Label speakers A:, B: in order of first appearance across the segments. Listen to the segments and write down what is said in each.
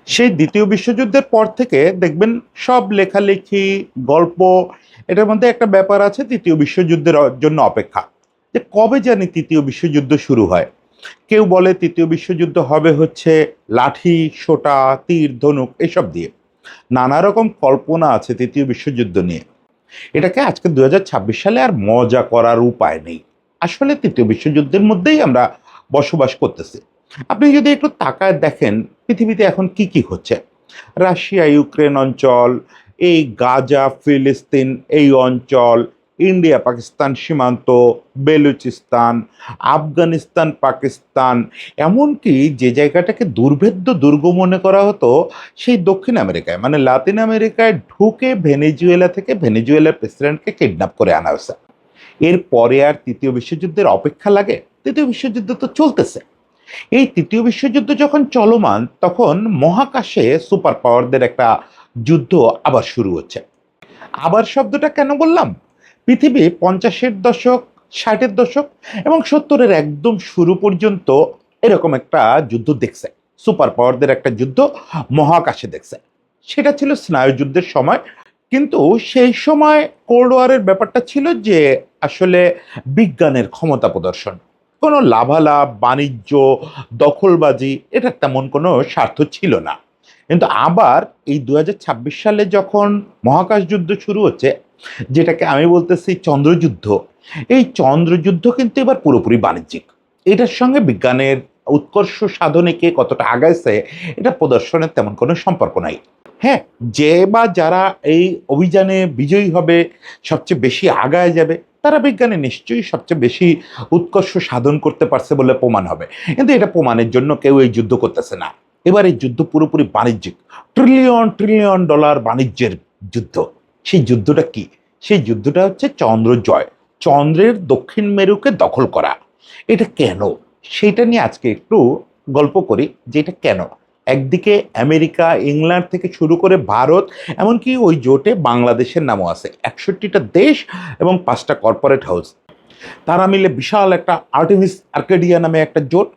A: সেই দ্বিতীয় বিশ্বযুদ্ধের পর থেকে দেখবেন সব লেখালেখি, গল্প এটার মধ্যে একটা ব্যাপার আছে তৃতীয় বিশ্বযুদ্ধের জন্য অপেক্ষা। যে কবে জানি তৃতীয় বিশ্বযুদ্ধ শুরু হয়। কেউ বলে তৃতীয় বিশ্বযুদ্ধ হবে হচ্ছে লাঠি, সোঁটা, তীর, ধনুক এসব দিয়ে। নানা রকম কল্পনা আছে তৃতীয় বিশ্বযুদ্ধ নিয়ে। এটাকে আজকে ২০২৬ সালে আর মজা করার উপায় নেই। আসলে তৃতীয় বিশ্বযুদ্ধের মধ্যেই আমরা বসবাস করতেছি। আপনি যদি একটু তাকায় দেখেন পৃথিবীতে এখন কি কি হচ্ছে। রাশিয়া ইউক্রেন অঞ্চল, এই গাজা ফিলিস্তিন এই অঞ্চল, ইন্ডিয়া পাকিস্তান সীমান্ত, বেলুচিস্তান, আফগানিস্তান পাকিস্তান, এমনকি যে জায়গাটাকে দুর্ভেদ্য দুর্গ মনে করা হতো সেই দক্ষিণ আমেরিকায় মানে লাতিন আমেরিকায় ঢুকে ভেনেজুয়েলা থেকে ভেনেজুয়েলার প্রেসিডেন্টকে কিডন্যাপ করে আনা হয়েছে। এরপরে আর তৃতীয় বিশ্বযুদ্ধের অপেক্ষা লাগে? তৃতীয় বিশ্বযুদ্ধ তো চলতেছে। এই তৃতীয় বিশ্বযুদ্ধ যখন চলমান তখন মহাকাশে সুপার পাওয়ারদের একটা যুদ্ধ আবার শুরু হচ্ছে। আবার শব্দটা কেন বললাম? পৃথিবী ৫০-এর দশক, ৬০-এর দশক এবং ৭০-এর একদম শুরু পর্যন্ত এরকম একটা যুদ্ধ দেখছে। সুপার পাওয়ারদের একটা যুদ্ধ মহাকাশে দেখছে। সেটা ছিল স্নায়ুযুদ্ধের সময়। কিন্তু সেই সময় কোল্ড ওয়ারের ব্যাপারটা ছিল যে আসলে বিজ্ঞানের ক্ষমতা প্রদর্শন। কোনো লাভালাভ, বাণিজ্য, দখলবাজি এটার তেমন কোনো স্বার্থ ছিল না। কিন্তু আবার এই ২০২৬ সালে যখন মহাকাশ যুদ্ধ শুরু হচ্ছে, যেটাকে আমি বলতেছি চন্দ্রযুদ্ধ, এই চন্দ্রযুদ্ধ কিন্তু এবার পুরোপুরি বাণিজ্যিক। এটার সঙ্গে বিজ্ঞানের উৎকর্ষ সাধনে কে কতটা আগাইছে এটা প্রদর্শনের তেমন কোনো সম্পর্ক নাই। হ্যাঁ, যে বা যারা এই অভিযানে বিজয়ী হবে, সবচেয়ে বেশি আগায় যাবে, তারা বিজ্ঞানে নিশ্চয়ই সবচেয়ে বেশি উৎকর্ষ সাধন করতে পারছে বলে প্রমাণ হবে। কিন্তু এটা প্রমাণের জন্য কেউ এই যুদ্ধ করতেছে না। এবার এই যুদ্ধ পুরোপুরি বাণিজ্যিক। ট্রিলিয়ন ট্রিলিয়ন ডলার বাণিজ্যের যুদ্ধ। সেই যুদ্ধটা কি? সেই যুদ্ধটা হচ্ছে চন্দ্র জয়। চন্দ্রের দক্ষিণ মেরুকে দখল করা। এটা কেন? সেইটা নিয়ে আজকে একটু গল্প করি যে এটা কেন। একদিকে আমেরিকা, ইংল্যান্ড থেকে শুরু করে ভারত, এমনকি ওই জোটে বাংলাদেশের নামও আছে। ৬১টা দেশ এবং ৫টা কর্পোরেট হাউস। তারা মিলে বিশাল একটা আর্টেমিস আর্কেডিয়া নামে একটা জোট।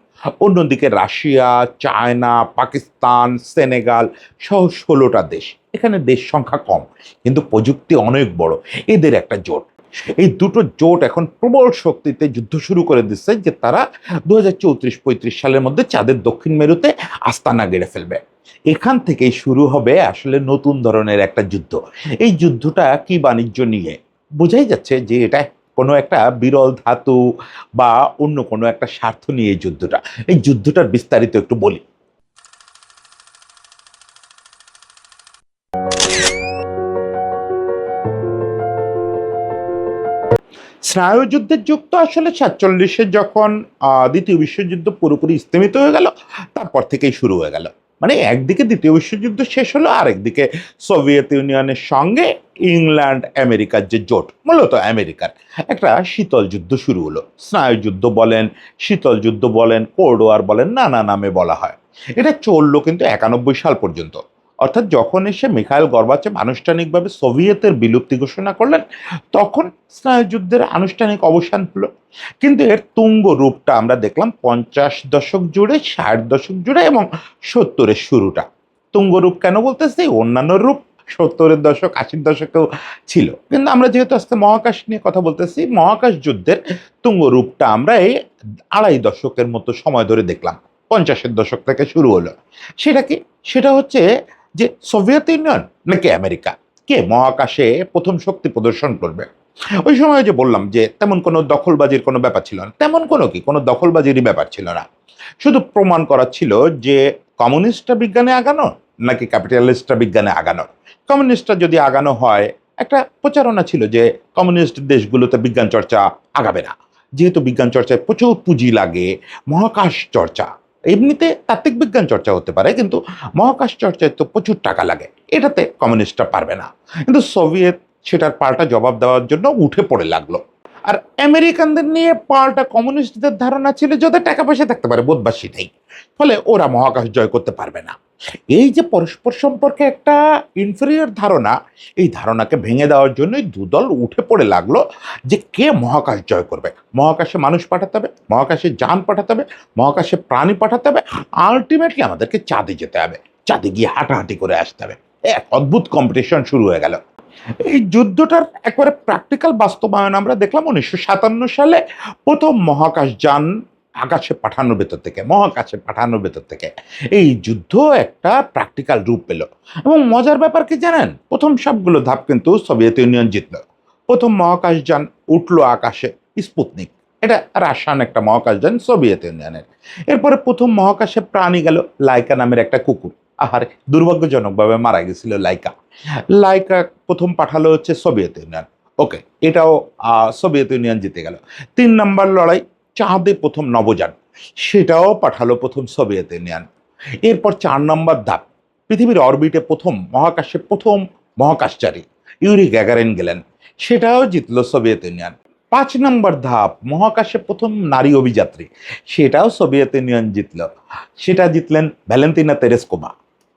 A: অন্যদিকে রাশিয়া, চায়না, পাকিস্তান, সেনেগাল সহ ১৬টা দেশ। এখানে দেশ সংখ্যা কম কিন্তু প্রযুক্তি অনেক বড়। এদের একটা জোট। এই দুটো জোট এখন প্রবল শক্তিতে যুদ্ধ শুরু করে দিচ্ছে যে তারা ২০৩৪-৩৫ সালের মধ্যে চাঁদের দক্ষিণ মেরুতে আস্তানা গেড়ে ফেলবে। এখান থেকেই শুরু হবে আসলে নতুন ধরনের একটা যুদ্ধ। এই যুদ্ধটা কি বাণিজ্য নিয়ে? বোঝাই যাচ্ছে যে এটা কোনো একটা বিরল ধাতু বা অন্য কোনো একটা স্বার্থ নিয়ে এই যুদ্ধটা। এই যুদ্ধটার বিস্তারিত একটু বলি। স্নায়ুযুদ্ধের যুগ তো আসলে ৪৭-এ যখন দ্বিতীয় বিশ্বযুদ্ধ পুরোপুরি স্থমিত হয়ে গেল, তারপর থেকেই শুরু হয়ে গেল। মানে একদিকে দ্বিতীয় বিশ্বযুদ্ধ শেষ হলো, আরেকদিকে সোভিয়েত ইউনিয়নের সঙ্গে ইংল্যান্ড, আমেরিকার যে জোট, মূলত আমেরিকার একটা শীতল যুদ্ধ শুরু হলো। স্নায়ুযুদ্ধ বলেন, শীতল যুদ্ধ বলেন, কোল্ড ওয়ার বলেন, নানা নামে বলা হয়। এটা চললো কিন্তু ৯১ সাল পর্যন্ত। অর্থাৎ যখন এসে মিখাইল গর্বাচেভ আনুষ্ঠানিকভাবে সোভিয়েতের বিলুপ্তি ঘোষণা করলেন, তখন স্নায়ুযুদ্ধের আনুষ্ঠানিক অবসান হলো। কিন্তু এর তুঙ্গ রূপটা আমরা দেখলাম ৫০ দশক জুড়ে, ৬০ দশক জুড়ে এবং ৭০-এর শুরুটা। তুঙ্গ রূপ কেন বলতেছি? অন্যান্য রূপ ৭০-এর দশক, ৮০-র দশকেও ছিল। কিন্তু আমরা যেহেতু আজকে মহাকাশ নিয়ে কথা বলতেছি, মহাকাশ যুদ্ধের তুঙ্গ রূপটা আমরা এই ২.৫ দশকের মতো সময় ধরে দেখলাম। ৫০-এর দশক থেকে শুরু হলো। সেটা কি? সেটা হচ্ছে যে সোভিয়েত ইউনিয়ন নাকি আমেরিকা, কে মহাকাশে প্রথম শক্তি প্রদর্শন করবে। ওই সময় যে বললাম যে তেমন কোনো দখলবাজির কোনো ব্যাপার ছিল না, তেমন কোনো কি কোনো দখলবাজিরই ব্যাপার ছিল না। শুধু প্রমাণ করা ছিল যে কমিউনিস্টরা বিজ্ঞানে আগানো নাকি ক্যাপিটালিস্টরা বিজ্ঞানে আগানো। কমিউনিস্টরা যদি আগানো হয়, একটা প্রচারণা ছিল যে কমিউনিস্ট দেশগুলোতে বিজ্ঞান চর্চা আগাবে না, যেহেতু বিজ্ঞান চর্চায় প্রচুর পুঁজি লাগে। মহাকাশ চর্চা, এমনিতে তাত্ত্বিক বিজ্ঞান চর্চা হতে পারে কিন্তু মহাকাশ চর্চায় তো প্রচুর টাকা লাগে, এটাতে কমিউনিস্টরা পারবে না। কিন্তু সোভিয়েত সেটার পাল্টা জবাব দেওয়ার জন্য উঠে পড়ে লাগলো। আর আমেরিকানদের নিয়ে পাল্টা কমিউনিস্টদের ধারণা ছিল যাদের টাকা পয়সা থাকতে পারে, বোধবাসী নেই, ফলে ওরা মহাকাশ জয় করতে পারবে না। এই যে পরস্পর সম্পর্কে একটা ইনফেরিয়র ধারণা, এই ধারণাকে ভেঙে দেওয়ার জন্যই দুদল উঠে পড়ে লাগলো যে কে মহাকাশ জয় করবে। মহাকাশে মানুষ পাঠাতে হবে, মহাকাশে যান পাঠাতে হবে, মহাকাশে প্রাণী পাঠাতে হবে, আলটিমেটলি আমাদেরকে চাঁদে যেতে হবে। চাঁদে গিয়ে হাঁটাহাঁটি করে আসতে হবে। এক অদ্ভুত কম্পিটিশন শুরু হয়ে গেল। এই যুদ্ধটার একবারে প্র্যাকটিক্যাল বাস্তবায়ন আমরা দেখলাম 1957 সালে প্রথম মহাকাশযান মহাকাশে পাঠানোর ভেতর থেকে এই যুদ্ধ একটা প্র্যাকটিক্যাল রূপ পেল। এবং মজার ব্যাপার কি জানেন, প্রথম সবগুলো ধাপ কিন্তু সোভিয়েত ইউনিয়ন জিতল। প্রথম মহাকাশযান উঠলো আকাশে, স্পুতনিক, এটা রাশিয়ান একটা মহাকাশযান সোভিয়েত ইউনিয়নের। এরপরে প্রথম মহাকাশে প্রাণী গেল লাইকা নামের একটা কুকুর। আহারে, দুর্ভাগ্যজনকভাবে মারা গেছিল লাইকা। লাইকা প্রথম পাঠালো হচ্ছে সোভিয়েত ইউনিয়ন। ওকে, এটাও সোভিয়েত ইউনিয়ন জিতে গেল। 3 নম্বর লড়াই, চাঁদে প্রথম নভোযান, সেটাও পাঠালো প্রথম সোভিয়েত ইউনিয়ন। এরপর 4 নম্বর ধাপ, পৃথিবীর অরবিটে প্রথম মহাকাশচারী ইউরি গ্যাগারিন গেলেন, সেটাও জিতলো সোভিয়েত ইউনিয়ন। 5 নম্বর ধাপ, মহাকাশে প্রথম নারী অভিযাত্রী, সেটাও সোভিয়েত ইউনিয়ন জিতলো, সেটা জিতলেন ভ্যালেন্তিনা তেরেস্কোভা।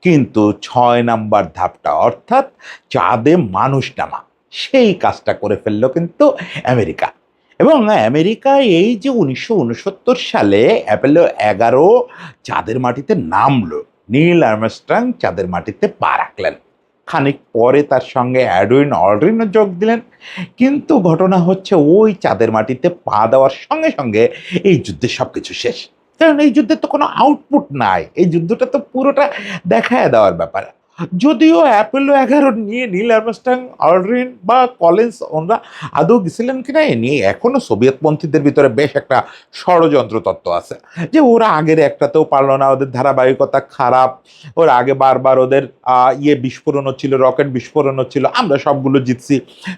A: কিন্তু 6 নম্বর ধাপটা, অর্থাৎ চাঁদে মানুষ নামা, সেই কাজটা করে ফেললো কিন্তু আমেরিকা। এবং আমেরিকা এই যে 1969 সালে অ্যাপোলো 11 চাঁদের মাটিতে নামলো, নীল আর্মস্ট্রং চাঁদের মাটিতে পা রাখলেন। খানিক পরে তার সঙ্গে অ্যাডউইন অল্ড্রিনও যোগ দিলেন। কিন্তু ঘটনা হচ্ছে, ওই চাঁদের মাটিতে পা দেওয়ার সঙ্গে সঙ্গে এই যুদ্ধের সবকিছু শেষ। কারণ এই যুদ্ধের তো কোনো আউটপুট নাই, এই যুদ্ধটা তো পুরোটা দেখায় দেওয়ার ব্যাপার। যদিও অ্যাপোলো 11 নিয়ে নীল আর্মস্ট্রং, অল্ড্রিন বা কলিন্স ওনরা আদৌ গেছিলেন কিনা এ নিয়ে এখনো সোভিয়েতপন্থীদের ভিতরে বেশ একটা ষড়যন্ত্র তত্ত্ব আছে, যে ওরা আগের একটাতেও পারলো না, ওদের ধারাবাহিকতা খারাপ, ওরা আগে বারবার ওদের বিস্ফোরণ হচ্ছিল, রকেট বিস্ফোরণ হচ্ছিল, আমরা সবগুলো জিতছি,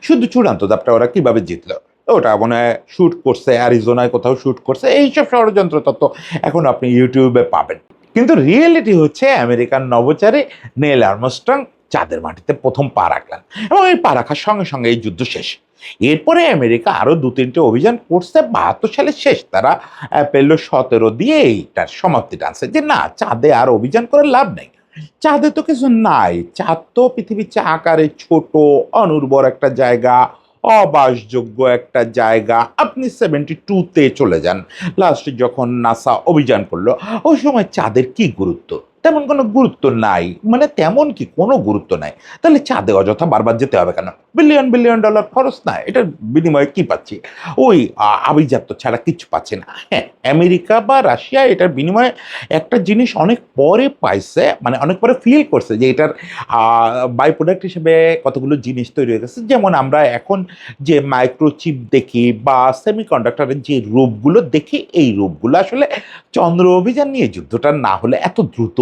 A: শুধু চূড়ান্ত ধাপটা ওরা কিভাবে জিতলো, ওটা মনে হয় শ্যুট করছে, অ্যারিজোনায় কোথাও শ্যুট করছে, এইসব ষড়যন্ত্র তত্ত্ব এখন আপনি ইউটিউবে পাবেন। কিন্তু রিয়েলিটি হচ্ছে, আমেরিকান নভোচারী নীল আর্মস্ট্রং চাঁদের মাটিতে প্রথম পা রাখলেন, এবং এই পা রাখার সঙ্গে সঙ্গে এই যুদ্ধ শেষ। এরপরে আমেরিকা আরো 2-3টে অভিযান করছে, 72 সালে শেষ তারা অ্যাপোলো 17 দিয়ে এইটার সমাপ্তি টানছে, যে না, চাঁদে আর অভিযান করে লাভ নেই, চাঁদে তো কিছু নাই, চাঁদ তো পৃথিবীর চেয়ে আকারে ছোট, অনুর্বর একটা জায়গা, অবাসযোগ্য একটা জায়গা। আপনি 72-তে চলে যান, লাস্টে যখন নাসা অভিযান করলো, ওই সময় চাঁদের কি গুরুত্ব? তেমন কোনো গুরুত্ব নাই, মানে তেমন কি কোনো গুরুত্ব নাই। তাহলে চাঁদে অযথা বারবার যেতে হবে কেন? বিলিয়ন বিলিয়ন ডলার খরচ না, এটার বিনিময়ে কি পাচ্ছি? ওই আভিজাত্য ছাড়া কিছু পাচ্ছি না। হ্যাঁ, আমেরিকা বা রাশিয়া এটার বিনিময়ে একটা জিনিস অনেক পরে পাইছে, মানে অনেক পরে ফিল করছে, যে এটার বাই প্রোডাক্ট হিসেবে কতগুলো জিনিস তৈরি হয়ে গেছে। যেমন আমরা এখন যে মাইক্রোচিপ দেখি বা সেমিকন্ডাক্টরের যে রূপগুলো দেখি, এই রূপগুলো আসলে চন্দ্র অভিযান নিয়ে যুদ্ধটা না হলে এত দ্রুত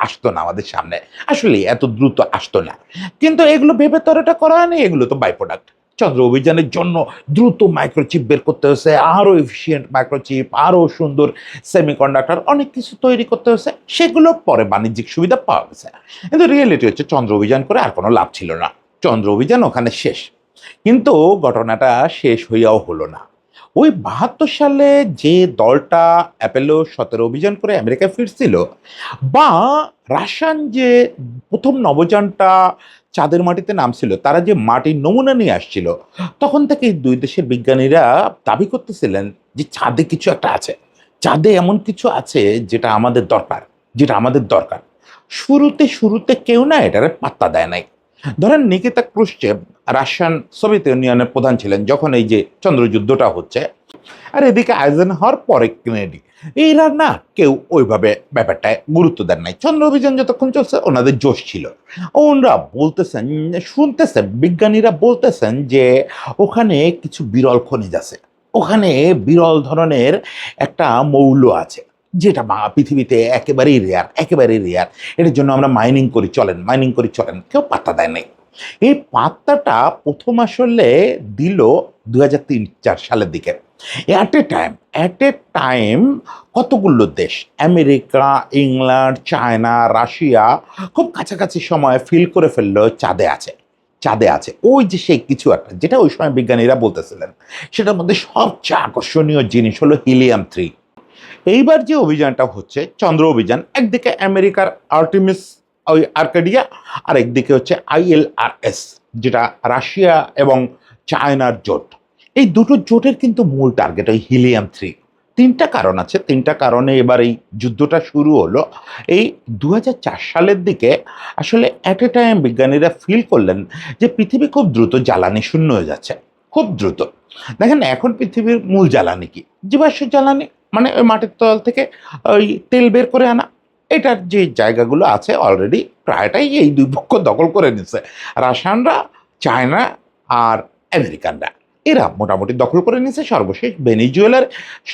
A: আসতো না আমাদের সামনে, আসলে এত দ্রুত আসতো না। কিন্তু এগুলো ভেবে তো আর এটা করা হয়নি, এগুলো তো বাই প্রোডাক্ট। চন্দ্র অভিযানের জন্য দ্রুত মাইক্রোচিপ বের করতে হয়েছে, আরো এফিসিয়েন্ট মাইক্রোচিপ, আরো সুন্দর সেমিকন্ডাক্টর, অনেক কিছু তৈরি করতে হয়েছে, সেগুলো পরে বাণিজ্যিক সুবিধা পাওয়া গেছে। কিন্তু রিয়েলিটি হচ্ছে, চন্দ্র অভিযান করে আর কোনো লাভ ছিল না, চন্দ্র অভিযান ওখানে শেষ। কিন্তু ঘটনাটা শেষ হইয়াও হলো না। ওই 72 সালে যে দলটা অ্যাপোলো 17 অভিযান করে আমেরিকায় ফিরছিল, বা রাশিয়ান যে প্রথম নভোযানটা চাঁদের মাটিতে নামছিল, তারা যে মাটির নমুনা নিয়ে আসছিল, তখন থেকেই দুই দেশের বিজ্ঞানীরা দাবি করতেছিলেন যে চাঁদে কিছু একটা আছে, চাঁদে এমন কিছু আছে যেটা আমাদের দরকার, যেটা আমাদের দরকার। শুরুতে শুরুতে কেউ না এটারে পাত্তা দেয় নাই। ধরেন নিকিতা ক্রুশ্চেভ রাশিয়ান সোভিয়েত ইউনিয়নের প্রধান ছিলেন যখন এই যে চন্দ্রযুদ্ধটা হচ্ছে, আর এদিকে আইজেনহাওয়ার, পরে কেনেডি, এরা না কেউ ওইভাবে ব্যাপারটায় গুরুত্ব দেন নাই। চন্দ্র অভিযান যতক্ষণ চলছে ওনাদের জোশ ছিল, ওনারা বলতেছেন, শুনতেছেন, বিজ্ঞানীরা বলতেছেন যে ওখানে কিছু বিরল খনিজ আছে, ওখানে বিরল ধরনের একটা মৌল আছে, যেটা পৃথিবীতে একেবারেই রেয়ার, একেবারেই রেয়ার। এটার জন্য আমরা মাইনিং করি চলেন, মাইনিং করি চলেন, কেউ পাত্তা দেয় নাই। এই পাত্তাটা প্রথম আসলে দিল 2003-4 সালের দিকে। অ্যাট এ টাইম কতগুলো দেশ, আমেরিকা, ইংল্যান্ড, চায়না, রাশিয়া, খুব কাছাকাছি সময়ে ফিল করে ফেললো চাঁদে আছে, চাঁদে আছে ওই যে সেই কিছু একটা, যেটা ওই সময় বিজ্ঞানীরা বলতেছিলেন। সেটার মধ্যে সবচেয়ে আকর্ষণীয় জিনিস হলো হিলিয়াম-3। এইবার যে অভিযানটা হচ্ছে চন্দ্র অভিযান, একদিকে আমেরিকার আর্টেমিস, ওই আর্কাডিয়া, আর একদিকে হচ্ছে ILRS, যেটা রাশিয়া এবং চায়নার জোট। এই দুটো জোটের কিন্তু মূল টার্গেট ওই হিলিয়াম-3। তিনটা কারণ আছে, তিনটা কারণে এবার এই যুদ্ধটা শুরু হলো। এই 2004 সালের দিকে আসলে অ্যাট এ টাইম বিজ্ঞানীরা ফিল করলেন যে পৃথিবী খুব দ্রুত জ্বালানি শূন্য হয়ে যাচ্ছে, খুব দ্রুত। দেখেন এখন পৃথিবীর মূল জ্বালানি কি? জীবাশ্ম জ্বালানি, মানে ওই মাটির তল থেকে ওই তেল বের করে আনা। এটার যে জায়গাগুলো আছে অলরেডি প্রায়টাই এই দুই পক্ষ দখল করে নিচ্ছে, রাশিয়ানরা, চায়না আর আমেরিকানরা। এরা মোটামুটি দখল করে নিয়েছে। সর্বশেষ ভেনিজুয়েলার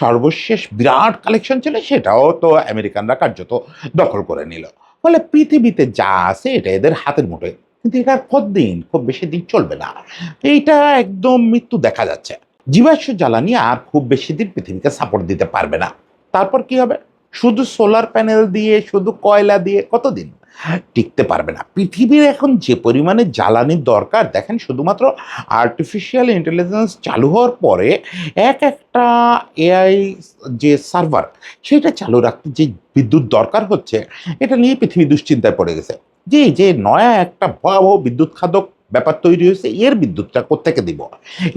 A: সর্বশেষ বিরাট কালেকশন ছিল, সেটাও তো আমেরিকানরা কার্যত দখল করে নিল। ফলে পৃথিবীতে যা আছে এটা এদের হাতের মুঠোয়। কিন্তু এটা আর কতদিন? খুব বেশি দিন চলবে না, এইটা একদম মৃত্যু দেখা যাচ্ছে। জীবাশ্ম জ্বালানি আর খুব বেশি দিন পৃথিবীকে সাপোর্ট দিতে পারবে না। তারপর কি হবে? শুধু সোলার প্যানেল দিয়ে, শুধু কয়লা দিয়ে কতদিন টিকতে পারবে না। পৃথিবীর এখন যে পরিমাণে জ্বালানির দরকার, দেখেন শুধুমাত্র আর্টিফিশিয়াল ইন্টেলিজেন্স চালু হওয়ার পরে এক একটা এআই যে সার্ভার, সেটা চালু রাখতে যে বিদ্যুৎ দরকার হচ্ছে, এটা নিয়ে পৃথিবী দুশ্চিন্তায় পড়ে গেছে। যে নয়া একটা ভয়াবহ বিদ্যুৎ খাদক ব্যাপার তৈরি হয়েছে, এর বিদ্যুৎটা কোত্থেকে দিব?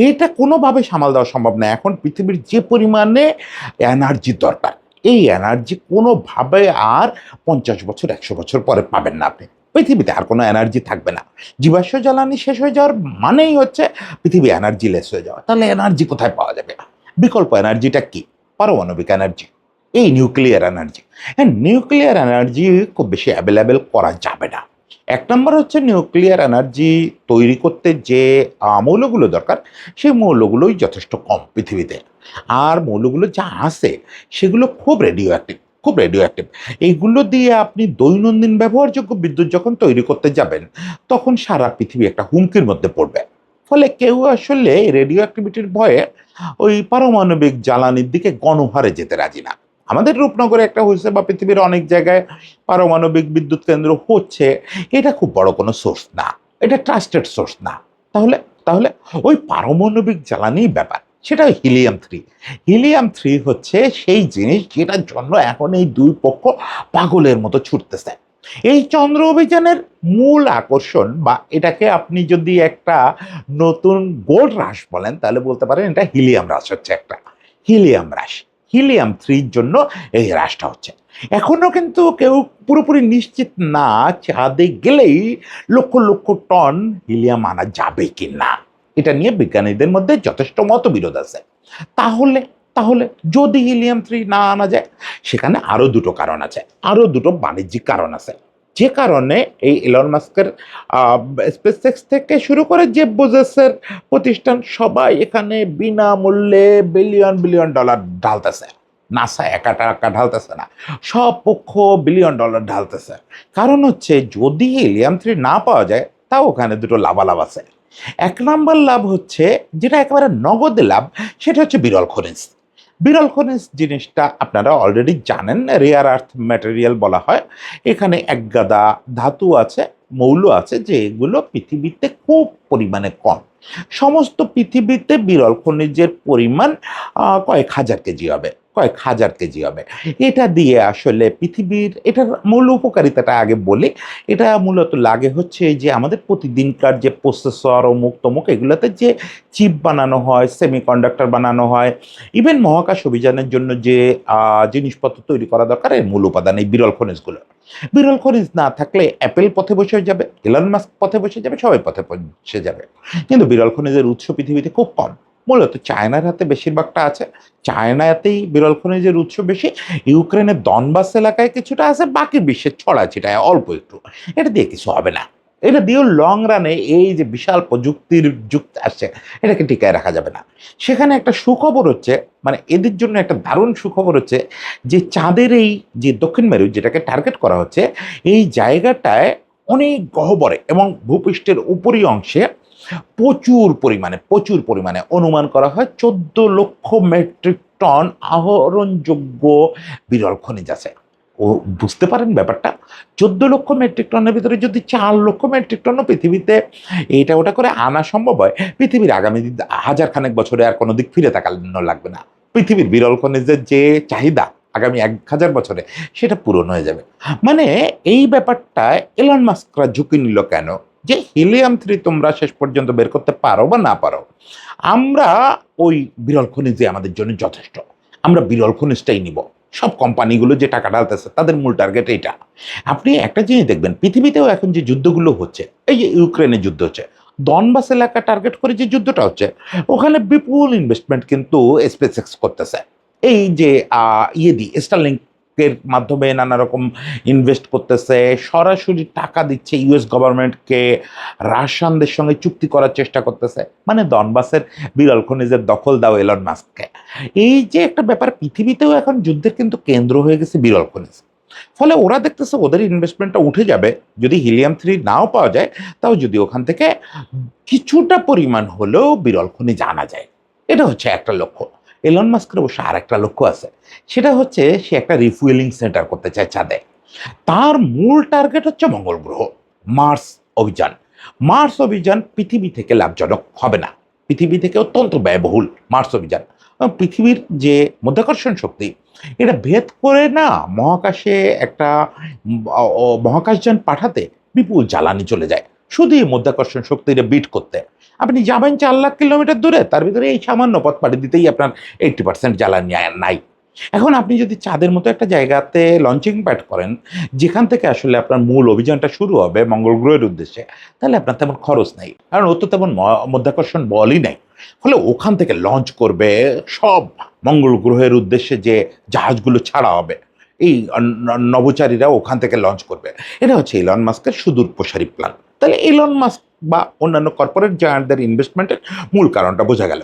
A: এটা কোনোভাবে সামাল দেওয়া সম্ভব না। এখন পৃথিবীর যে পরিমাণে এনার্জির দরকার, এই এনার্জি কোনোভাবে আর 50 বছর 100 বছর পরে পাবেন না আপনি। পৃথিবীতে আর কোনো এনার্জি থাকবে না। জীবাশ্ম জ্বালানি শেষ হয়ে যাওয়ার মানেই হচ্ছে পৃথিবী এনার্জি লেস হয়ে যাওয়া। তাহলে এনার্জি কোথায় পাওয়া যাবে? বিকল্প এনার্জিটা কি? পারমাণবিক এনার্জি, এই নিউক্লিয়ার এনার্জি। হ্যাঁ, নিউক্লিয়ার এনার্জি খুব বেশি অ্যাভেলেবেল করা যাবে না। এক নম্বর হচ্ছে নিউক্লিয়ার এনার্জি তৈরি করতে যে মৌলগুলো দরকার, সেই মৌলগুলোই যথেষ্ট কম পৃথিবীতে। আর মৌলগুলো যা আছে সেগুলো খুব রেডিও অ্যাক্টিভ, খুব রেডিও অ্যাক্টিভ। এইগুলো দিয়ে আপনি দৈনন্দিন ব্যবহারযোগ্য বিদ্যুৎ যখন তৈরি করতে যাবেন, তখন সারা পৃথিবী একটা হুমকির মধ্যে পড়বে। ফলে কেউ আসলে রেডিও অ্যাক্টিভিটির ভয়ে ওই পারমাণবিক জ্বালানির দিকে গণহারে যেতে রাজি না। আমাদের রূপনগরে একটা হয়েছে, বা পৃথিবীর অনেক জায়গায় পারমাণবিক বিদ্যুৎ কেন্দ্র হচ্ছে, এটা খুব বড় কোনো সোর্স না, এটা ট্রাস্টেড সোর্স না। তাহলে তাহলে ওই পারমাণবিক জ্বালানি ব্যাপার, সেটা হিলিয়াম 3। হিলিয়াম 3 হচ্ছে সেই জিনিস যেটার জন্য এখন এই দুই পক্ষ পাগলের মতো ছুটতেছে। এই চন্দ্র অভিযানের মূল আকর্ষণ, বা এটাকে আপনি যদি একটা নতুন গোল্ড রাশ বলেন, তাহলে বলতে পারেন এটা হিলিয়াম রাশ হচ্ছে একটা। হিলিয়াম রাশ, হিলিয়াম 3 জন্য এই রাশটা হচ্ছে। এখনো কিন্তু কেউ পুরোপুরি নিশ্চিত না চাঁদে গেলেই লক্ষ লক্ষ টন হিলিয়াম আনা যাবে কি না। এটা নিয়ে বিজ্ঞানীদের মধ্যে যথেষ্ট মতবিরোধ আছে। তাহলে তাহলে যদি হিলিয়াম 3 না আনা যায়, সেখানে আরো দুটো কারণ আছে, আরো দুটো বাণিজ্যিক কারণ আছে। যে কারণে এই এলন মাস্কের স্পেসএক্স থেকে শুরু করে জেফ বেজোসের প্রতিষ্ঠান সবাই এখানে বিনামূল্যে বিলিয়ন বিলিয়ন ডলার ঢালতেছে। নাসা একা টাকা ঢালতেছে না, সব পক্ষ বিলিয়ন ডলার ঢালতেছে। কারণ হচ্ছে যদি হিলিয়াম 3 না পাওয়া যায়, তাও ওখানে দুটো লাভালাভ আছে। এক নম্বর লাভ হচ্ছে, যেটা একেবারে নগদ লাভ, সেটা হচ্ছে বিরল খনিজ। বিরল খনিজ জিনিসটা আপনারা অলরেডি জানেন, রেয়ার আর্থ ম্যাটেরিয়াল বলা হয়। এখানে একগাদা ধাতু আছে, মৌল আছে, যে এগুলো পৃথিবীতে খুব পরিমাণে কম। সমস্ত পৃথিবীতে বিরল খনিজের পরিমাণ কয়েক হাজার কেজি হবে, কয়েক হাজার কেজি হবে। এটা দিয়ে আসলে পৃথিবীর, এটার মূল উপকারিতাটা আগে বলি। এটা মূলত লাগে হচ্ছে যে আমাদের প্রতিদিনকার যে প্রসেসর অমুক তমুক, এগুলোতে যে চিপ বানানো হয়, সেমিকন্ডাক্টর বানানো হয়, ইভেন মহাকাশ অভিযানের জন্য যে জিনিসপত্র তৈরি করা দরকার, এর মূল উপাদান এই বিরল খনিজগুলো। বিরল খনিজ না থাকলে অ্যাপেল পথে বসে যাবে, এলন মাস্ক পথে বসে যাবে, সবাই পথে বসে যাবে। কিন্তু বিরল খনিজের উৎস পৃথিবীতে খুব কম। মূলত চায়নার হাতে বেশিরভাগটা আছে, চায়নাতেই বিরল খনিজের উৎস বেশি। ইউক্রেনের দনবাস এলাকায় কিছুটা আছে, বাকি বিশ্বের ছড়াছিটায় অল্প একটু। এটা দিয়ে কিছু হবে না। এটা দিয়েও লং রানে এই যে বিশাল প্রযুক্তির যুগ আসছে, এটাকে টিকায় রাখা যাবে না। সেখানে একটা সুখবর হচ্ছে, মানে এদের জন্য একটা দারুণ সুখবর হচ্ছে, যে চাঁদের এই যে দক্ষিণ মেরু যেটাকে টার্গেট করা হচ্ছে, এই জায়গাটায় অনেক গহ্বরে এবং ভূপৃষ্ঠের উপরি অংশে প্রচুর পরিমাণে অনুমান করা হয় 14 লক্ষ মেট্রিক টন আহরণযোগ্য বিরল খনিজ আছে। ও বুঝতে পারেন ব্যাপারটা? 14 লক্ষ মেট্রিক টনের ভিতরে যদি 4 লক্ষ মেট্রিক টনও পৃথিবীতে এটা ওটা করে আনা সম্ভব হয়, পৃথিবীর আগামী হাজার খানেক বছরে আর কোনো দিক ফিরে তাকানো লাগবে না। পৃথিবীর বিরল খনিজের যে চাহিদা আগামী 1000 বছরে, সেটা পূরণ হয়ে যাবে। মানে এই ব্যাপারটা এলন মাস্করা ঝুঁকি নিল কেন? যে হিলিয়াম 3 তোমরা শেষ পর্যন্ত বের করতে পারো বা না পারো, আমরা ওই বিরল খনিজে আমাদের জন্য যথেষ্ট। আমরা বিরল খনিজটাই নিব। সব কোম্পানিগুলো যে টাকা ঢালতেছে তাদের মূল টার্গেট এইটা। আপনি একটা জিনিস দেখবেন, পৃথিবীতেও এখন যে যুদ্ধগুলো হচ্ছে, এই যে ইউক্রেনের যুদ্ধ হচ্ছে, দনবাস এলাকা টার্গেট করে যে যুদ্ধটা হচ্ছে, ওখানে বিপুল ইনভেস্টমেন্ট কিন্তু স্পেসএক্স করতেছে। এই যে স্টারলিংক এর মাধ্যমে নানা রকম ইনভেস্ট করতেছে, সরাসরি টাকা দিচ্ছে ইউএস গভর্নমেন্টকে, রাশিয়ানদের সঙ্গে চুক্তি করার চেষ্টা করতেছে, মানে দনবাসের বিরল খনিজের দখল দাও এলন মাস্ককে। এই যে একটা ব্যাপার, পৃথিবীতেও এখন যুদ্ধের কিন্তু কেন্দ্র হয়ে গেছে বিরল খনিজ। ফলে ওরা দেখতেছে ওদের ইনভেস্টমেন্টটা উঠে যাবে, যদি হিলিয়াম 3 নাও পাওয়া যায়, তাও যদি ওখান থেকে কিছুটা পরিমাণ হলেও বিরল খনিজ আনা যায়। এটা হচ্ছে একটা লক্ষ্য। এলন মাস্কের অবশ্য আর একটা লক্ষ্য আছে, সেটা হচ্ছে সে একটা রিফুয়েলিং সেন্টার করতে চায় চাঁদে। তার মূল টার্গেট হচ্ছে মঙ্গল গ্রহ, মার্স অভিযান। মার্স অভিযান পৃথিবী থেকে লাভজনক হবে না, পৃথিবী থেকে অত্যন্ত ব্যয়বহুল মার্স অভিযান। পৃথিবীর যে মধ্যাকর্ষণ শক্তি, এটা ভেদ করে না মহাকাশে একটা মহাকাশযান পাঠাতে বিপুল জ্বালানি চলে যায় শুধু এই মধ্যাকর্ষণ শক্তিটা বিট করতে। আপনি যাবেন 4 লাখ কিলোমিটার দূরে, তার ভিতরে এই সামান্য পথ পাড়ি দিতেই আপনার 80% জ্বালানি নাই। এখন আপনি যদি চাঁদের মতো একটা জায়গাতে লঞ্চিং প্যাড করেন, যেখান থেকে আসলে আপনার মূল অভিযানটা শুরু হবে মঙ্গল গ্রহের উদ্দেশ্যে, তাহলে আপনার তেমন খরচ নাই, কারণ ও তো তেমন মধ্যাকর্ষণ বলই নাই। ফলে ওখান থেকে লঞ্চ করবে সব মঙ্গল গ্রহের উদ্দেশ্যে যে জাহাজগুলো ছাড়া হবে, এই নভোচারীরা ওখান থেকে লঞ্চ করবে। এটা হচ্ছে ইলন মাস্কের সুদূর প্রসারী প্ল্যান। তাহলে ইলন মাস্ক বা অন্যান্য কর্পোরেট জায়ান্টদের ইনভেস্টমেন্টের মূল কারণটা বোঝা গেল,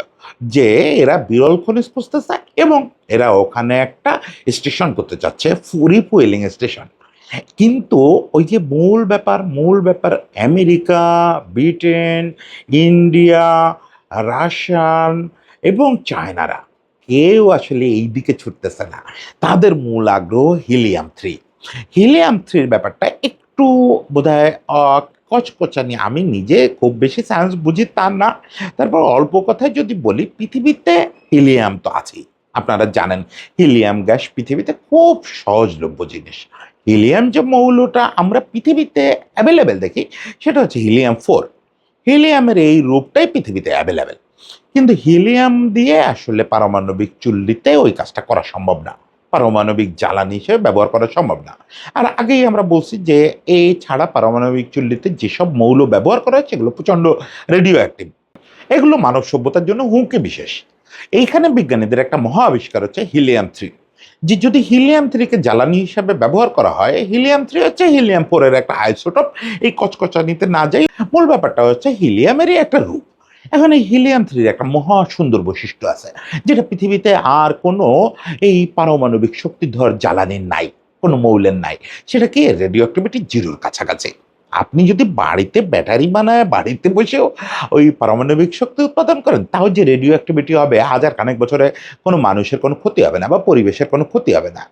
A: যে এরা বিরল খনিজ খুঁজতে চায় এবং এরা ওখানে একটা স্টেশন করতে চাচ্ছে, রিফুয়েলিং স্টেশন। কিন্তু ওই যে মূল ব্যাপার আমেরিকা, ব্রিটেন, ইন্ডিয়া, রাশিয়ান এবং চায়নারা কেউ আসলে এই দিকে ছুটতেছে না। তাদের মূল আগ্রহ হিলিয়াম 3। হিলিয়াম 3 ব্যাপারটা একটু বোধহয় কচকচানি। আমি নিজে খুব বেশি সায়েন্স বুঝি তা না, তারপর অল্প কথায় যদি বলি, পৃথিবীতে হিলিয়াম তো আছেই, আপনারা জানেন হিলিয়াম গ্যাস পৃথিবীতে খুব সহজলভ্য জিনিস। হিলিয়াম যে মৌলটা আমরা পৃথিবীতে অ্যাভেলেবেল দেখি, সেটা হচ্ছে হিলিয়াম 4। হিলিয়ামের এই রূপটাই পৃথিবীতে অ্যাভেলেবেল, কিন্তু হিলিয়াম দিয়ে আসলে পারমাণবিক চুল্লিতে ওই কাজটা করা সম্ভব না, পারমাণবিক জ্বালানি হিসেবে ব্যবহার করা সম্ভব না। আর আগেই আমরা বলছি যে এই ছাড়া পারমাণবিক চুল্লিতে যেসব মৌল ব্যবহার করা হয় সেগুলো প্রচণ্ড রেডিও অ্যাক্টিভ, এগুলো মানব সভ্যতার জন্য হুমকি বিশেষ। এইখানে বিজ্ঞানীদের একটা মহা আবিষ্কার হচ্ছে হিলিয়াম 3, যে যদি হিলিয়াম 3 কে জ্বালানি হিসাবে ব্যবহার করা হয়, হিলিয়াম 3 হচ্ছে হিলিয়াম 4 এর একটা আইসোটোপ। এই কচকচানিতে না যাই, মূল ব্যাপারটা হচ্ছে হিলিয়ামেরই একটা রূপ। এখন এই হিলিয়াম 3 একটা মহা সুন্দর বৈশিষ্ট্য আছে, যেটা পৃথিবীতে আর কোনো এই পারমাণবিক শক্তিধর জ্বালানির নাই, কোনো মৌলের নাই। সেটা কি রেডিও অ্যাক্টিভিটি 0-র কাছাকাছি। আপনি যদি বাড়িতে ব্যাটারি বানায় বাড়িতে বসেও ওই পারমাণবিক শক্তি উৎপাদন করেন, তাও যে রেডিও অ্যাক্টিভিটি হবে হাজার খানেক বছরে কোনো মানুষের কোনো ক্ষতি হবে না বা পরিবেশের কোনো ক্ষতি হবে না।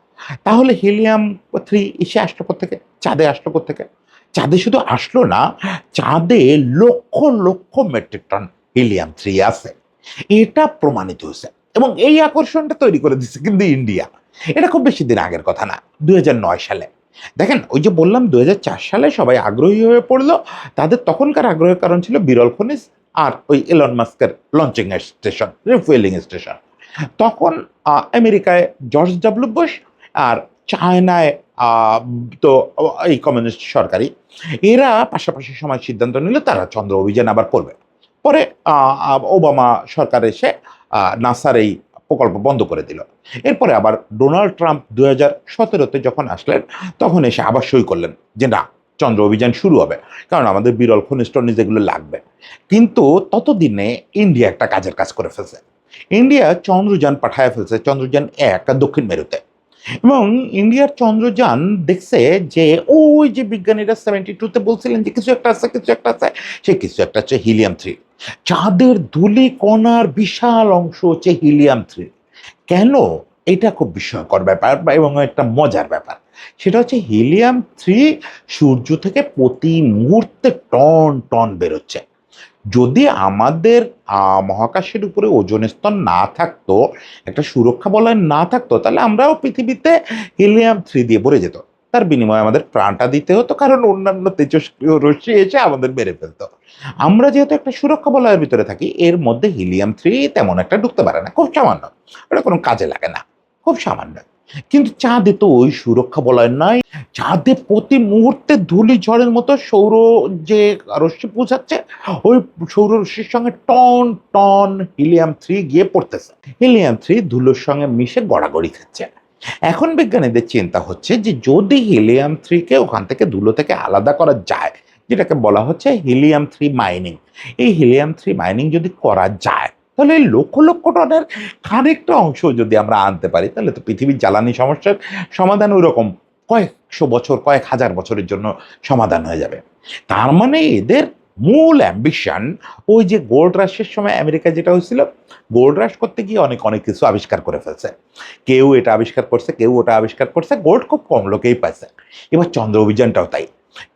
A: তাহলে হিলিয়াম 3 এসে আসলো কোত্থেকে, চাঁদে আসলো কোত্থেকে? চাঁদে শুধু আসলো না, চাঁদে lakh lakh metric ton helium 3 আছে, এটা প্রমাণিত হয়েছে। এবং এই আকর্ষণটা তৈরি করে দিচ্ছে কিন্তু ইন্ডিয়া। এটা খুব বেশি দিন আগের কথা না, 2009 সালে। দেখেন, ওই যে বললাম 2004 সালে সবাই আগ্রহী হয়ে পড়লো, তাদের তখনকার আগ্রহের কারণ ছিল বিরল খনিজ আর ওই এলন মাস্কের লঞ্চিং স্টেশন, রিফুয়েলিং স্টেশন। তখন আমেরিকায় জর্জ W. বুশ আর চায়নায় তো এই কমিউনিস্ট সরকারি, এরা পাশাপাশি সময় সিদ্ধান্ত নিল তারা চন্দ্র অভিযান আবার করবে। পরে ওবামা সরকার এসে নাসার এই প্রকল্প বন্ধ করে দিল। এরপরে আবার ডোনাল্ড ট্রাম্প 2017-তে যখন আসলেন, তখন এসে আবার সই করলেন যে না, চন্দ্র অভিযান শুরু হবে, কারণ আমাদের বিরল খনিজ টনিজ এগুলো লাগবে। কিন্তু ততদিনে ইন্ডিয়া একটা কাজের কাজ করে ফেলছে। ইন্ডিয়া চন্দ্রযান পাঠায় ফেলছে, চন্দ্রযান 1 দক্ষিণ মেরুতে। এবং ইন্ডিয়ার চন্দ্রযান দেখছে যে ওই যে বিজ্ঞানীরা 72-তে বলছিলেন যে কিছু একটা আছে, কিছু একটা আছে, সে কিছু একটা হচ্ছে হিলিয়াম 3। চাঁদের ধূলি কণার বিশাল অংশ হচ্ছে হিলিয়াম 3। কেন? এটা খুব বিস্ময়কর ব্যাপার এবং একটা মজার ব্যাপার। সেটা হচ্ছে হিলিয়াম 3 সূর্য থেকে প্রতি মুহূর্তে টন টন বেরোচ্ছে। যদি আমাদের মহাকাশের উপরে ওজোন স্তর না থাকতো, একটা সুরক্ষা বলয় না থাকতো, তাহলে আমরাও পৃথিবীতে হিলিয়াম 3 দিয়ে ভরে যেত। তার বিনিময়ে আমাদের প্রাণটা দিতে হতো, কারণ অন্যান্য তেজস্ক্রিয় রশ্মি এসে আমাদের মেরে ফেলতো। আমরা যেহেতু একটা সুরক্ষা বলয়ের ভিতরে থাকি, এর মধ্যে হিলিয়াম 3 তেমন একটা ঢুকতে পারে না, খুব সামান্য, ওটা কোনো কাজে লাগে না। খুব সামান্য। কিন্তু চাঁদে তো ওই সুরক্ষা বলয় নাই। চাঁদে প্রতি মুহূর্তে ধূলিঝড়ের মতো সৌর যে রশ্মি পৌঁছাচ্ছে, ওই সৌর রশ্মির সঙ্গে টন টন হিলিয়াম-3 গিয়ে পড়তেছে। হিলিয়াম-3 ধুলোর সঙ্গে মিশে গড়াগড়ি খাচ্ছে। এখন বিজ্ঞানীদের চিন্তা হচ্ছে যে যদি হিলিয়াম-3 কে ওখান থেকে ধুলো থেকে আলাদা করা যায়, যেটাকে বলা হচ্ছে হিলিয়াম-3 মাইনিং। এই হিলিয়াম-3 মাইনিং যদি করা যায়, তাহলে এই লক্ষ লক্ষ টনের খানিকটা অংশ যদি আমরা আনতে পারি, তাহলে তো পৃথিবীর জ্বালানি সমস্যার সমাধান ওইরকম কয়েকশো বছর, কয়েক হাজার বছরের জন্য সমাধান হয়ে যাবে। তার মানে এদের মূল অ্যাম্বিশন, ওই যে গোল্ড রাশের সময় আমেরিকা যেটা হয়েছিল, গোল্ড রাশ করতে গিয়ে অনেক অনেক কিছু আবিষ্কার করে ফেলছে। কেউ এটা আবিষ্কার করছে, কেউ ওটা আবিষ্কার করছে, গোল্ড খুব কম লোকেই পাইছে। এবার চন্দ্র অভিযানটাও তাই।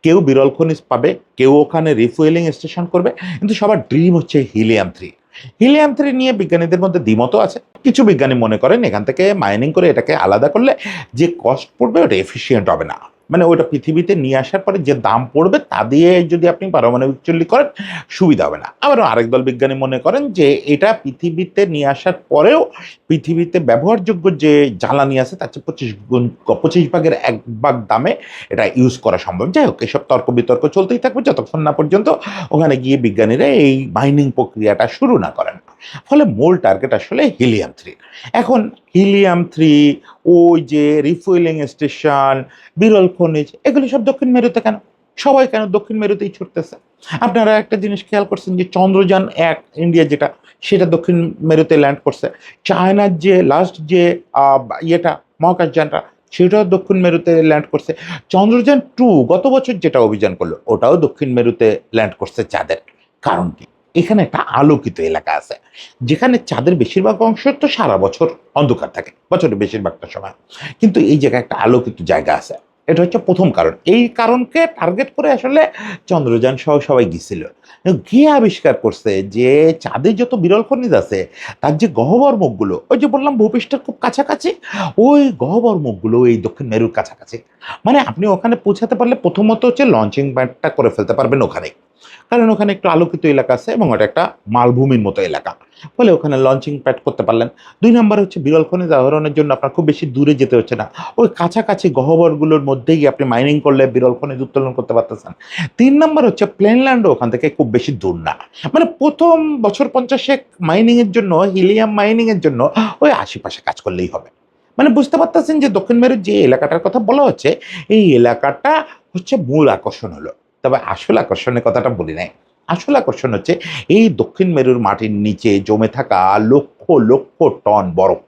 A: কেউ বিরল খনিজ পাবে, কেউ ওখানে রিফুয়েলিং স্টেশন করবে, কিন্তু সবার ড্রিম হচ্ছে হিলিয়াম-3। হিলিয়াম-3 নিয়ে বিজ্ঞানীদের মধ্যে দ্বিমতও আছে। কিছু বিজ্ঞানী মনে করেন এখান থেকে মাইনিং করে এটাকে আলাদা করলে যে কস্ট পড়বে ওটা এফিসিয়েন্ট হবে না। মানে ওটা পৃথিবীতে নিয়ে আসার পরে যে দাম পড়বে তা দিয়ে যদি আপনি পারমাণবিক চুল্লি করেন, সুবিধা হবে না। আবার আরেক দল বিজ্ঞানী মনে করেন যে এটা পৃথিবীতে নিয়ে আসার পরেও পৃথিবীতে ব্যবহারযোগ্য যে জ্বালানি আছে তার চেয়ে 25 ভাগের 1 ভাগ দামে এটা ইউজ করা সম্ভব। যাই হোক, এসব তর্ক বিতর্ক চলতেই থাকবে যতক্ষণ না পর্যন্ত ওখানে গিয়ে বিজ্ঞানীরা এই মাইনিং প্রক্রিয়াটা শুরু না করেন। ফলে মূল টার্গেট আসলে হিলিয়াম-3। এখন হিলিয়াম-3, ওই যে রিফুয়েলিং স্টেশন, বিরল খনিজ, এগুলো সব দক্ষিণ মেরুতে কেন? সবাই কেন দক্ষিণ মেরুতেই ছুটতেছে? আপনারা একটা জিনিস খেয়াল করছেন যে চন্দ্রযান-1 ইন্ডিয়া যেটা, সেটা দক্ষিণ মেরুতে ল্যান্ড করছে। চায়নার যে লাস্ট যে ইয়েটা, মহাকাশযানটা, সেটাও দক্ষিণ মেরুতে ল্যান্ড করছে। চন্দ্রযান-2 গত বছর যেটা অভিযান করলো, ওটাও দক্ষিণ মেরুতে ল্যান্ড করছে চাঁদের। কারণ কি? এখানে একটা আলোকিত এলাকা আছে, যেখানে চাঁদের বেশিরভাগ অংশ তো সারা বছর অন্ধকার থাকে, বছরের বেশিরভাগটা সময়। কিন্তু এই জায়গায় একটা আলোকিত জায়গা আছে। এটা হচ্ছে প্রথম কারণ। এই কারণকে টার্গেট করে আসলে চন্দ্রযান সহ সবাই গিয়েছিল। গিয়ে আবিষ্কার করছে যে চাঁদে যত বিরল খনিজ আছে, তার যে গহ্বর মুখগুলো, ওই যে বললাম ভূপৃষ্ঠের খুব কাছাকাছি, ওই গহ্বর মুখগুলো এই দক্ষিণ মেরুর কাছাকাছি। মানে আপনি ওখানে পৌঁছাতে পারলে প্রথমত হচ্ছে লঞ্চিং প্যাডটা করে ফেলতে পারবেন ওখানে, কারণ ওখানে একটু আলোকিত এলাকা আছে এবং ওটা একটা মালভূমির মতো এলাকা। ফলে ওখানে লঞ্চিং প্যাড করতে পারলেন। 2 নম্বর হচ্ছে বিরল খনিজ আহরণের জন্য আপনার খুব বেশি দূরে যেতে হচ্ছে না। ওই কাছাকাছি গহ্বরগুলোর মধ্যেই আপনি মাইনিং করলে বিরল খনিজ উত্তোলন করতে পারতেছেন। 3 নম্বর হচ্ছে প্লেনল্যান্ডও ওখান থেকে খুব বেশি দূর না। মানে প্রথম বছর 50 মাইনিং এর জন্য, হিলিয়াম মাইনিং এর জন্য ওই আশেপাশে কাজ করলেই হবে। মানে বুঝতে পারতেছেন যে দক্ষিণ মেরুর যে এলাকাটার কথা বলা হচ্ছে, এই এলাকাটা হচ্ছে মূল আকর্ষণ হলো। তবে আসল আকর্ষণের কথাটা বলি নাই। আসল আকর্ষণ হচ্ছে এই দক্ষিণ মেরুর মাটির নিচে জমে থাকা লক্ষ লক্ষ টন বরফ।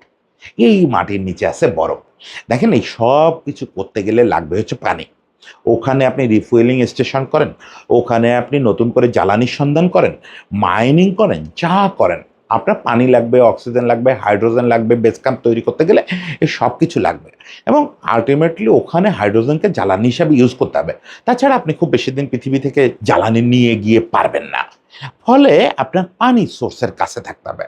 A: এই মাটির নিচে আছে বরফ। দেখেন, এই সব কিছু করতে গেলে লাগবে হচ্ছে পানি। ওখানে আপনি রিফুয়েলিং স্টেশন করেন, ওখানে আপনি নতুন করে জ্বালানির সন্ধান করেন, মাইনিং করেন, যা করেন, আপনার পানি লাগবে, অক্সিজেন লাগবে, হাইড্রোজেন লাগবে। বেস ক্যাম্প তৈরি করতে গেলে এই সব কিছু লাগবে এবং আলটিমেটলি ওখানে হাইড্রোজেনকে জ্বালানি হিসাবে ইউজ করতে হবে। তাছাড়া আপনি খুব বেশি দিন পৃথিবী থেকে জ্বালানি নিয়ে গিয়ে পারবেন না। ফলে আপনার পানি সোর্সের কাছে থাকতে হবে।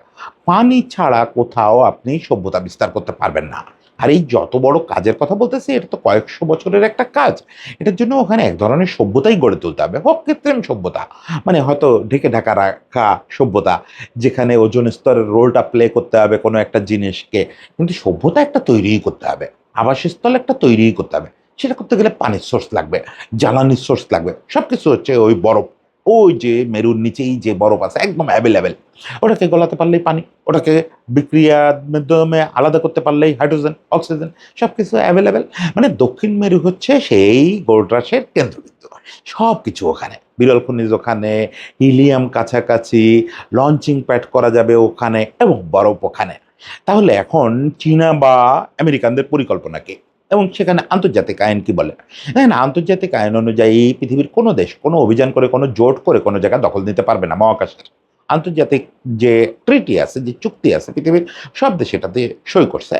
A: পানি ছাড়া কোথাও আপনি সভ্যতা বিস্তার করতে পারবেন না। আর এই যত বড় কাজের কথা বলতেছি, এটা তো কয়েকশো বছরের একটা কাজ। এটার জন্য ওখানে এক ধরনের সভ্যতাই গড়ে তুলতে হবে, হোক কৃত্রিম সভ্যতা, মানে হয়তো ঢেকে ঢাকা রাখা সভ্যতা, যেখানে ওজোন স্তরের রোলটা প্লে করতে হবে কোনো একটা জিনিসকে। কিন্তু সভ্যতা একটা তৈরিই করতে হবে, আবাসস্থল একটা তৈরিই করতে হবে। সেটা করতে গেলে পানির সোর্স লাগবে, জ্বালানির সোর্স লাগবে, সবকিছু হচ্ছে ওই বরফ। ওই যে মেরুর নিচেই যে বরফ আছে একদম অ্যাভেলেবেল, ওটাকে গলাতে পারলেই পানি, ওটাকে বিক্রিয়ার মাধ্যমে আলাদা করতে পারলেই হাইড্রোজেন, অক্সিজেন, সব কিছু অ্যাভেলেবেল। মানে দক্ষিণ মেরু হচ্ছে সেই গোল্ড রাশের কেন্দ্রবিন্দু। সব কিছু ওখানে, বিরল খনিজ ওখানে, হিলিয়াম কাছাকাছি, লঞ্চিং প্যাড করা যাবে ওখানে এবং বরফ ওখানে। তাহলে এখন চীনা বা আমেরিকানদের পরিকল্পনা কি এবং সেখানে আন্তর্জাতিক আইন কি বলে? দেখেন, আন্তর্জাতিক আইন অনুযায়ী পৃথিবীর কোনো দেশ কোনো অভিযান করে, কোনো জোট করে কোনো জায়গা দখল নিতে পারবে না মহাকাশের। আন্তর্জাতিক যে ট্রিটি আছে, যে চুক্তি আছে, পৃথিবীর সব দেশ এটাতে সই করছে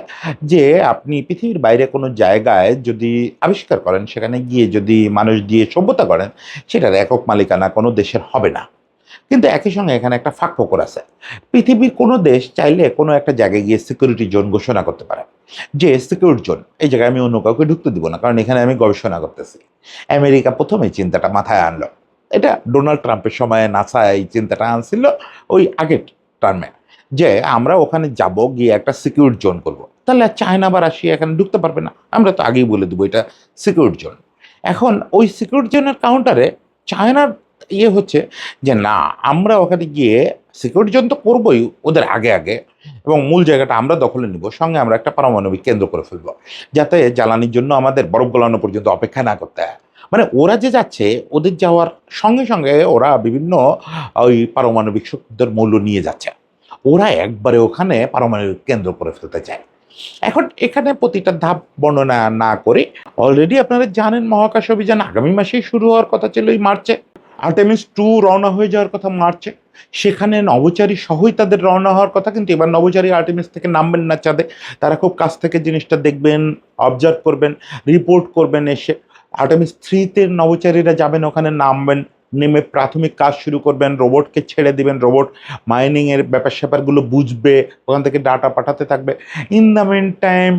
A: যে আপনি পৃথিবীর বাইরে কোনো জায়গায় যদি আবিষ্কার করেন, সেখানে গিয়ে যদি মানুষ দিয়ে সভ্যতা করেন, সেটার একক মালিকানা কোনো দেশের হবে না। কিন্তু একই সঙ্গে এখানে একটা ফাঁকফোকর আছে। পৃথিবীর কোনো দেশ চাইলে কোনো একটা জায়গায় গিয়ে সিকিউরিটি জোন ঘোষণা করতে পারে, যে সিকিউর জোন, এই জায়গায় আমি অন্য কাউকে ঢুকতে দিব না, কারণ এখানে আমি গবেষণা করতেছি। আমেরিকা প্রথমে এই চিন্তাটা মাথায় আনলো। এটা ডোনাল্ড ট্রাম্পের সময়ে নাসা এই চিন্তাটা আনছিল, ওই আগের টার্মে, যে আমরা ওখানে যাব, গিয়ে একটা সিকিউর জোন করব। তাহলে আর চায়না বা রাশিয়া এখানে ঢুকতে পারবে না। আমরা তো আগেই বলে দেবো এটা সিকিউর জোন। এখন ওই সিকিউর জোনের কাউন্টারে চায়নার হচ্ছে যে না, আমরা ওখানে গিয়ে সিকিউর জোন তো করবোই ওদের আগে আগে, এবং মূল জায়গাটা আমরা দখলে নিব, সঙ্গে আমরা একটা পারমাণবিক কেন্দ্র করে ফেলবো, যাতে জ্বালানির জন্য আমাদের বরফ গলানো পর্যন্ত অপেক্ষা না করতে হয়। মানে ওরা যে যাচ্ছে, ওদের যাওয়ার সঙ্গে সঙ্গে ওরা বিভিন্ন ওই পারমাণবিক শক্তির মূল্য নিয়ে যাচ্ছে। ওরা একবারে ওখানে পারমাণবিক কেন্দ্র করে ফেলতে চায়। এখন এখানে প্রতিটা ধাপ বর্ণনা না করে, অলরেডি আপনারা জানেন মহাকাশ অভিযান আগামী মাসেই শুরু হওয়ার কথা ছিল এই মার্চে। আর্টেমিস 2 রওনা হয়ে যাওয়ার কথা মার্চে, সেখানে নভোচারী সহই তাদের রওনা হওয়ার কথা, কিন্তু এবার নভোচারী আর্টেমিস থেকে নামবেন না চাঁদে, তারা খুব কাছ থেকে জিনিসটা দেখবেন, অবজার্ভ করবেন, রিপোর্ট করবেন এসে। আর্টেমিস 3-তে নভোচারীরা যাবেন, ওখানে নামবেন, নেমে প্রাথমিক কাজ শুরু করবেন, রোবটকে ছেড়ে দিবেন, রোবট মাইনিংয়ের ব্যাপার স্যাপারগুলো বুঝবে, ওখান থেকে ডাটা পাঠাতে থাকবে। In the mean time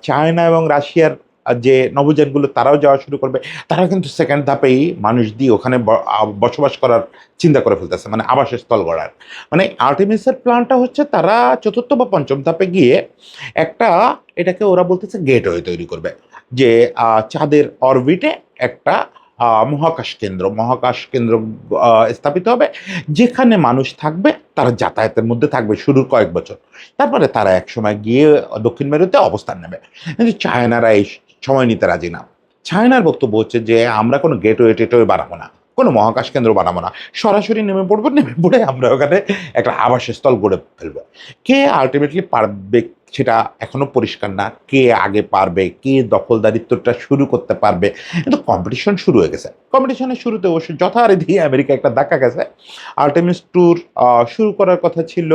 A: China এবং রাশিয়ার যে নভোযানগুলো তারাও যাওয়া শুরু করবে। তারা কিন্তু সেকেন্ড ধাপেই মানুষ দিয়ে ওখানে বসবাস করার চিন্তা করে ফেলতেছে, মানে আবাসস্থল গড়ার। মানে আর্টেমিসের প্ল্যানটা হচ্ছে তারা চতুর্থ বা পঞ্চম ধাপে গিয়ে একটা, এটাকে ওরা বলতেছে গেটওয়ে তৈরি করবে, যে চাঁদের অরবিটে একটা মহাকাশ কেন্দ্র স্থাপিত হবে, যেখানে মানুষ থাকবে, তারা যাতায়াতের মধ্যে থাকবে শুরুর কয়েক বছর। তারপরে তারা একসময় গিয়ে দক্ষিণ মেরুতে অবস্থান নেবে। কিন্তু চায়নারা এই সময় নিতে রাজি না। চায়নার বক্তব্য হচ্ছে যে আমরা কোনো গেটওয়ে টেটওয়ে বানাবো না, কোনো মহাকাশ কেন্দ্র বানাবো না, সরাসরি নেমে পড়বো, নেমে পড়ে আমরা ওখানে একটা আবাসস্থল গড়ে ফেলবো। কে আলটিমেটলি পারবে সেটা এখনো পরিষ্কার না, কে আগে পারবে, কে দখলদারিত্বটা শুরু করতে পারবে। কিন্তু কম্পিটিশন শুরু হয়ে গেছে। কম্পিটিশনের শুরুতে অবশ্য যথারীতি আমেরিকা একটা ধাক্কা গেছে। আর্টেমিস 2 শুরু করার কথা ছিল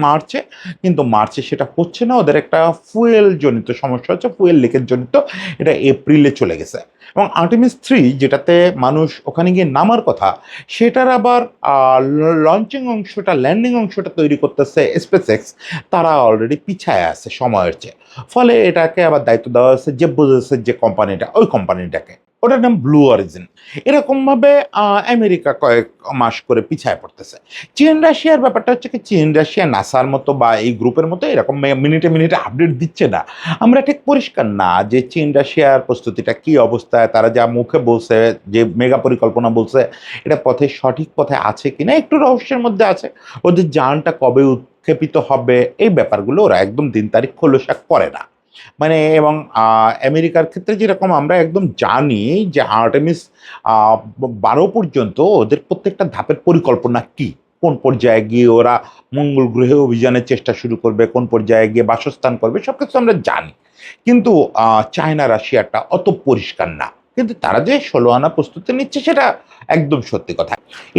A: মার্চে, কিন্তু মার্চে সেটা হচ্ছে না, ওদের একটা ফুয়েল জনিত সমস্যা হচ্ছে, ফুয়েল লিকের জনিত এটা এপ্রিলে চলে গেছে। এবং আর্টেমিস 3 যেটাতে মানুষ ওখানে গিয়ে নামার কথা, সেটার আবার লঞ্চিং অংশটা, ল্যান্ডিং অংশটা তৈরি করতেছে স্পেসএক্স। তারা অলরেডি পিছায় আছে সময়ের চেয়ে। ফলে এটাকে আবার দায়িত্ব দেওয়া হয়েছে যে বুঝেছে যে কোম্পানিটা, ওই কোম্পানিটাকে, ওটার নাম ব্লু অরিজিন। এরকমভাবে আমেরিকা কয়েক মাস করে পিছায় পড়তেছে। চীন রাশিয়ার ব্যাপারটা হচ্ছে কি, চীন রাশিয়া নাসার মতো বা এই গ্রুপের মতো এরকম মিনিটে মিনিটে আপডেট দিচ্ছে না। আমরা ঠিক পরিষ্কার না যে চীন রাশিয়ার প্রস্তুতিটা কি অবস্থায়, তারা যা মুখে বলছে, যে মেগা পরিকল্পনা বলছে, এটা পথে সঠিক পথে আছে কিনা একটু রহস্যের মধ্যে আছে। ওদের যানটা কবে উৎক্ষেপিত হবে, এই ব্যাপারগুলো ওরা একদম দিন তারিখ খোলসা করে না। মানে এবং আমেরিকার ক্ষেত্রে যেরকম আমরা একদম জানি যে আর্টেমিস 12 পর্যন্ত ওদের প্রত্যেকটা ধাপের পরিকল্পনা কি, কোন পর্যায়ে গিয়ে ওরা মঙ্গল গ্রহে অভিযানের চেষ্টা শুরু করবে, কোন পর্যায়ে গিয়ে বাসস্থান করবে, সবকিছু আমরা জানি। কিন্তু চায়না রাশিয়াটা অত পরিষ্কার না। কিন্তু তারা যে 16 আনা প্রস্তুতি নিচ্ছে সেটা একদম সত্যি কথা।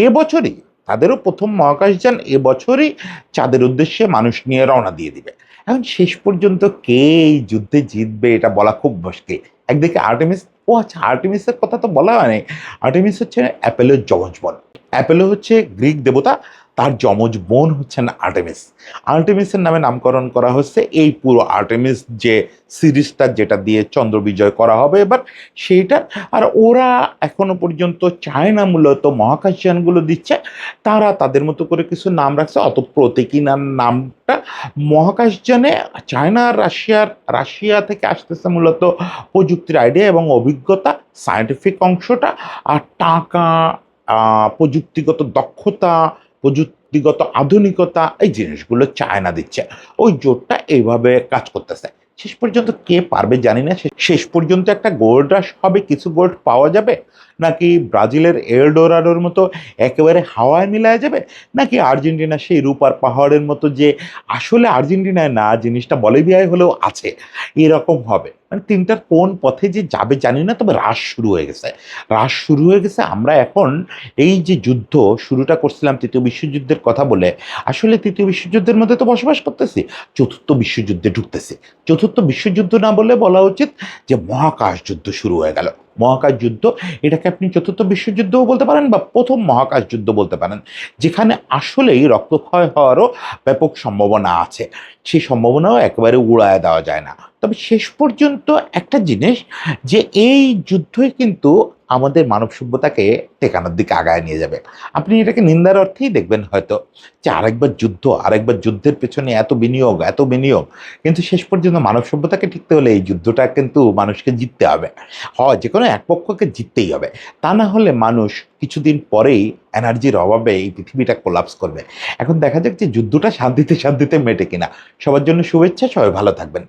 A: এবছরই তাদেরও প্রথম মহাকাশযান এবছরই চাঁদের উদ্দেশ্যে মানুষ নিয়ে রওনা দিয়ে দিবে। এখন শেষ পর্যন্ত কে এই যুদ্ধে জিতবে এটা বলা খুব মুশকিল। একদিকে আর্টেমিস, ও আচ্ছা আর্টেমিসের কথা তো বলা হয়নি। আর্টেমিস হচ্ছে অ্যাপেলোর যমজ বোন। অ্যাপেলো হচ্ছে গ্রিক দেবতা, তার যমজ বোন হচ্ছেন আর্টেমিস। আর্টেমিসের নামে নামকরণ করা হচ্ছে এই পুরো আর্টেমিস যে সিরিজটা, যেটা দিয়ে চন্দ্র বিজয় করা হবে এবার, সেইটা। আর ওরা এখনো পর্যন্ত চায়না মূলত মহাকাশযানগুলো দিচ্ছে, তারা তাদের মতো করে কিছু নাম রাখছে, অত প্রতীকী নামটা মহাকাশযানে চায়না আর রাশিয়া থেকে আসতেছে মূলত প্রযুক্তির আইডিয়া এবং অভিজ্ঞতা, সায়েন্টিফিক অংশটা, আর টাকা, প্রযুক্তিগত দক্ষতা, প্রযুক্তিগত আধুনিকতা, এই জিনিসগুলো চায়না দিচ্ছে। ওই জোটটা এইভাবে কাজ করতেছে। শেষ পর্যন্ত কে পারবে জানি না। শেষ পর্যন্ত একটা গোল্ড রাশ হবে, কিছু গোল্ড পাওয়া যাবে, নাকি ব্রাজিলের এলডোরাডোর মতো একেবারে হাওয়ায় মিলায় যাবে, নাকি আর্জেন্টিনা সেই রূপার পাহাড়ের মতো, যে আসলে আর্জেন্টিনায় না, জিনিসটা বলিভিয়ায় হলেও আছে, এরকম হবে। মানে তিনটার কোন পথে যে যাবে জানি না, তবে রাশ শুরু হয়ে গেছে। রাশ শুরু হয়ে গেছে। আমরা এখন এই যে যুদ্ধ শুরুটা করছিলাম তৃতীয় বিশ্বযুদ্ধের কথা বলে, আসলে তৃতীয় বিশ্বযুদ্ধের মধ্যে তো বসবাস করতেছি, চতুর্থ বিশ্বযুদ্ধে ঢুকতেছি। চতুর্থ বিশ্বযুদ্ধ না বলে বলা উচিত যে মহাকাশ যুদ্ধ শুরু হয়ে গেল। মহাকাশ যুদ্ধ, এটাকে আপনি চতুর্থ বিশ্বযুদ্ধও বলতে পারেন বা প্রথম মহাকাশ যুদ্ধ বলতে পারেন, যেখানে আসলেই রক্তক্ষয় হওয়ারও ব্যাপক সম্ভাবনা আছে। সেই সম্ভাবনাও একেবারে উড়ায় দেওয়া যায় না। তবে শেষ পর্যন্ত একটা জিনিস, যে এই যুদ্ধই কিন্তু আমাদের মানব সভ্যতাকে টেকানোর দিকে আগায় নিয়ে যাবে। আপনি এটাকে নিন্দার অর্থেই দেখবেন হয়তো যে আরেকবার যুদ্ধের পেছনে এত বিনিয়োগ, কিন্তু শেষ পর্যন্ত মানব সভ্যতাকে টিকতে হলে এই যুদ্ধটা কিন্তু মানুষকে জিততে হবে। হয় যেকোনো এক পক্ষকে জিততেই হবে। তা না হলে মানুষ কিছুদিন পরেই এনার্জির অভাবে এই পৃথিবীটা কোলাপস করবে। এখন দেখা যাক যে যুদ্ধটা শান্তিতে মেটে কিনা। সবার জন্য শুভেচ্ছা, সবাই ভালো থাকবেন।